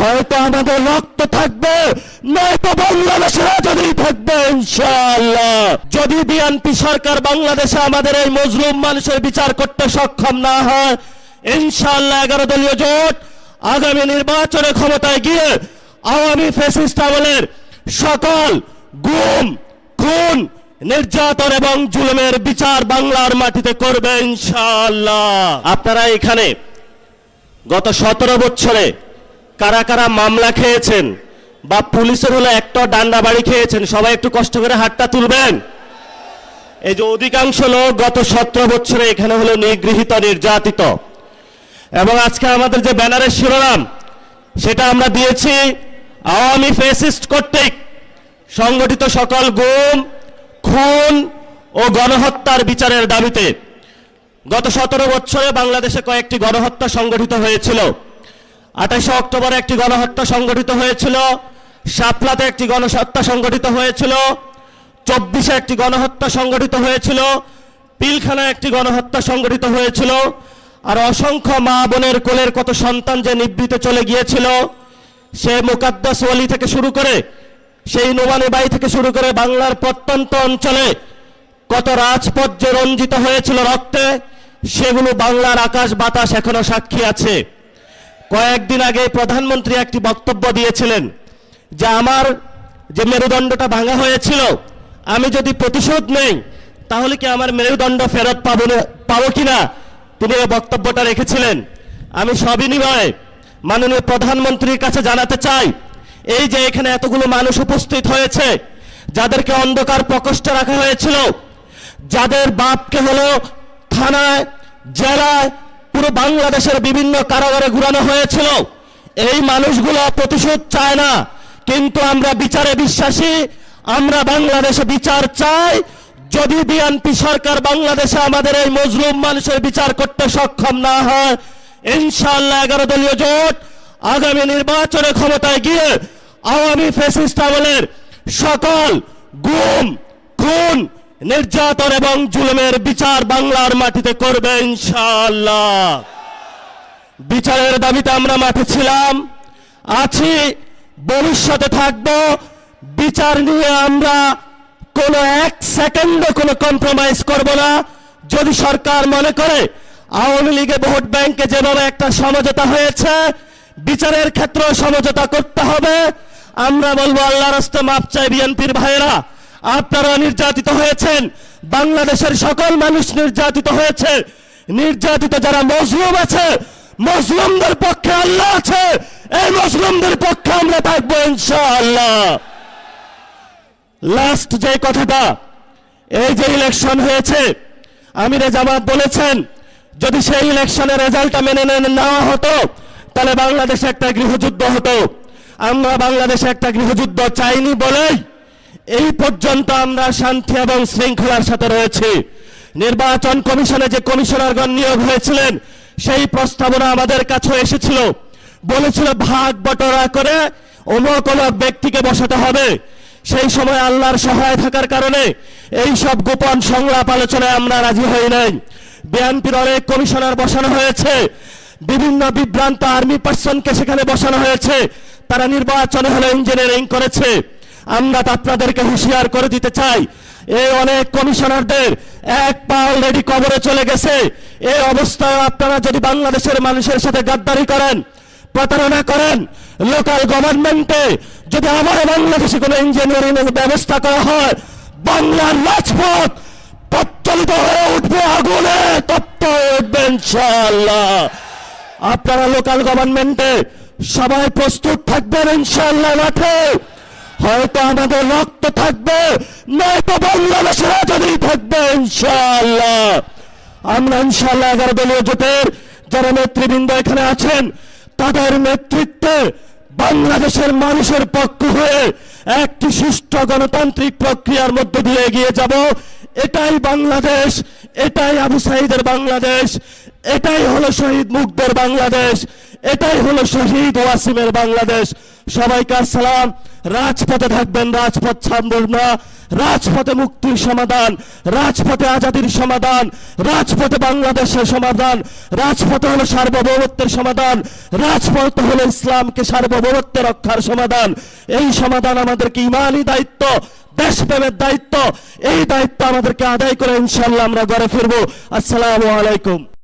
হয়তো আমাদের রক্ত থাকবে, নয়তো বাংলাদেশের আজাদী থাকবে ইনশাআল্লাহ। যদি বিএনপি সরকার বাংলাদেশে আমাদের এই মজলুম মানুষের বিচার করতে সক্ষম না হয়, ইনশাআল্লাহ 11 দলীয় জোট আগামী নির্বাচনে ক্ষমতায় গিয়ে আওয়ামী ফ্যাসিস্ট আমলের সকল গুম, খুন, নির্যাতন এবং জুলুমের বিচার বাংলার মাটিতে করবে ইনশাআল্লাহ। আপনারা এখানে গত 17 বছরে কারা কারা মামলা খেয়েছেন বা পুলিশের হলো একটা ডান্ডা বাড়ি খেয়েছেন, সবাই একটু কষ্ট করে হাতটা তুলবেন। এই যে অধিকাংশ লোক গত 17 বছরে এখানে হলো নিগৃহীত, নির্যাতিত। এবং আজকে আমাদের যে ব্যানারের শিরোনাম সেটা আমরা দিয়েছি আওয়ামী ফ্যাসিস্ট কর্তৃক সংগঠিত সকল গুম, খুন ও গণহত্যার বিচারের দাবিতে। গত 17 বছরে বাংলাদেশে কয়েকটি গণহত্যা সংগঠিত হয়েছিল। 28 অক্টোবরে একটি গণহত্যা সংগঠিত হয়েছিল, শাপলাতে একটি গণহত্যা সংগঠিত হয়েছিল, 24-এ একটি গণহত্যা সংগঠিত হয়েছিল, পিলখানায় একটি গণহত্যা সংগঠিত হয়েছিল। আর অসংখ্য মা বোনের কোলের কত সন্তান যে নিভৃতে চলে গিয়েছিল, সে মুকাদ্দাস ওয়ালি থেকে শুরু করে, সেই নোমানি বাই থেকে শুরু করে বাংলার প্রত্যন্ত অঞ্চলে কত রাজপথ যে রঞ্জিত হয়েছিল রক্তে, সেগুলো বাংলার আকাশ বাতাস এখনো সাক্ষী আছে। কয়েকদিন আগে প্রধানমন্ত্রী একটি বক্তব্য দিয়েছিলেন যে আমার যে মেরুদণ্ডটা ভাঙা হয়েছিল, আমি যদি প্রতিশোধ নেই তাহলে কি আমার মেরুদণ্ড ফেরত পাবো কিনা, তিনি এই বক্তব্যটা রেখেছিলেন। আমি সবিনয়ে মাননীয় প্রধানমন্ত্রীর কাছে জানাতে চাই, এই যে এখানে এতগুলো মানুষ উপস্থিত হয়েছে, যাদেরকে অন্ধকার প্রকোষ্ঠে রাখা হয়েছিল, যাদের বাপকে হলো থানায়, জেলায়, পুরো বাংলাদেশের বিভিন্ন কারাগারে ঘুরানো হয়েছিল, এই মানুষগুলো প্রতিশোধ চায় না, কিন্তু আমরা বিচারে বিশ্বাসী, আমরা বাংলাদেশে বিচার চাই। যদি বিএনপি সরকার বাংলাদেশে আমাদের এই মজলুম মানুষের বিচার করতে সক্ষম না হয়, ইনশাআল্লাহ 11 দলীয় জোট আগামী নির্বাচনে ক্ষমতায় গিয়ে আওয়ামী ফ্যাসিস্ট আমলের সকল গুম, খুন, নির্যাতন এবং জুলুমের বিচার বাংলার মাটিতে করবে ইনশাআল্লাহ। বিচারের দাবিতে আমরা মাঠে ছিলাম, আছি, ভবিষ্যতে থাকব। বিচার নিয়ে আমরা কোনো 1 সেকেন্ডও কোনো কম্প্রোমাইজ করব না। যদি সরকার মনে করে আওয়ামী লীগে ভোট ব্যাংকে যেভাবে একটা সমঝোতা হয়েছে, বিচারের ক্ষেত্রে সমঝোতা করতে হবে, আমরা বলবো আল্লাহর রাস্তে মাপ চাই। বিএনপির ভাইয়েরা, আপনারা নির্যাতিত হয়েছেন, বাংলাদেশের সকল মানুষ নির্যাতিত হয়েছে। নির্যাতিত যারা মজলুম আছে, মজলুমদের পক্ষে আল্লাহ আছে, এই মজলুমদের পক্ষে আমরা থাকবো ইনশাআল্লাহ। লাস্ট যে কথাটা, এই যে ইলেকশন হয়েছে, আমিরে জামাত বলেছেন যদি সেই ইলেকশনের রেজাল্টটা মেনে নেওয়া হতো তাহলে বাংলাদেশে একটা গৃহযুদ্ধ হতো। আমরা বাংলাদেশে একটা গৃহযুদ্ধ চাইনি বলেই এই পর্যন্ত আমরা শান্তি এবং শৃঙ্খলার সাথে রয়েছি। নির্বাচন কমিশনে যে কমিশনারগণ নিয়োগ হয়েছিলেন, সেই প্রস্তাবনা আমাদের কাছে এসেছিল, বলেছিল ভাগ বটরা করে অমুক অমুক ব্যক্তিকে বসাতে হবে। সেই সময় আল্লাহর সহায় থাকার কারণে এই সব গোপন সংলাপ আলোচনায় আমরা রাজি হই নাই। বিএনপির অনেক কমিশনার বসানো হয়েছে, বিভিন্ন বিভ্রান্ত আর্মি পার্সনকে সেখানে বসানো হয়েছে, তারা নির্বাচনে হলে ইঞ্জিনিয়ারিং করেছে। আমরা তো আপনাদেরকে হুঁশিয়ার করে দিতে চাই, এই অনেক কমিশনারদের এক পা অলরেডি কবরে চলে গেছে। এই অবস্থায় আপনারা যদি বাংলাদেশের মানুষের সাথে গাদ্দারি করেন, প্রতারণা করেন, লোকাল গভর্নমেন্টে যদি আবার বাংলাদেশে কোনো ইঞ্জিনিয়ারিং ব্যবস্থা করা হয়, বাংলার রাজপথ প্রজ্বলিত হয়ে উঠবে, আগুনে তপ্ত হয়ে উঠবে ইনশাআল্লাহ। আপনারা লোকাল গভর্নমেন্টে সবাই প্রস্তুত থাকবেন ইনশাআল্লাহ। মাঠে হয়তো আমাদের রক্ত থাকবে, নয়তো বাংলাদেশের আজাদী থাকবে ইনশাআল্লাহ। আমরা ইনশাআল্লাহ 11 দলীয় জোটের যারা নেতৃবৃন্দ এখানে আছেন, তাদের নেতৃত্বে বাংলাদেশের মানুষের পক্ষ হয়ে একটি সুষ্ঠু গণতান্ত্রিক প্রক্রিয়ার মধ্য দিয়ে এগিয়ে যাব। এটাই বাংলাদেশ, এটাই আবু সাঈদের বাংলাদেশ, এটাই হলো শহীদ মুগ্ধের বাংলাদেশ, এটাই হলো শহীদ ওয়াসিমের বাংলাদেশ। সবাইকে আসসালাম। রাজপথে থাকবেন, রাজপথ ছাড়বেন না। রাজপথে মুক্তির সমাধান, রাজপথে আজাদির সমাধান, রাজপথে বাংলাদেশের সমাধান, রাজপথে হলো সার্বভৌমত্বের সমাধান, রাজপথ হলো ইসলামকে সার্বভৌমত্ব রক্ষার সমাধান। এই সমাধান আমাদেরকে ইমানি দায়িত্ব, দেশপ্রেমের দায়িত্ব। এই দায়িত্ব আমাদেরকে আদায় করে ইনশাআল্লাহ আমরা ঘরে ফিরবো। আসসালামু আলাইকুম।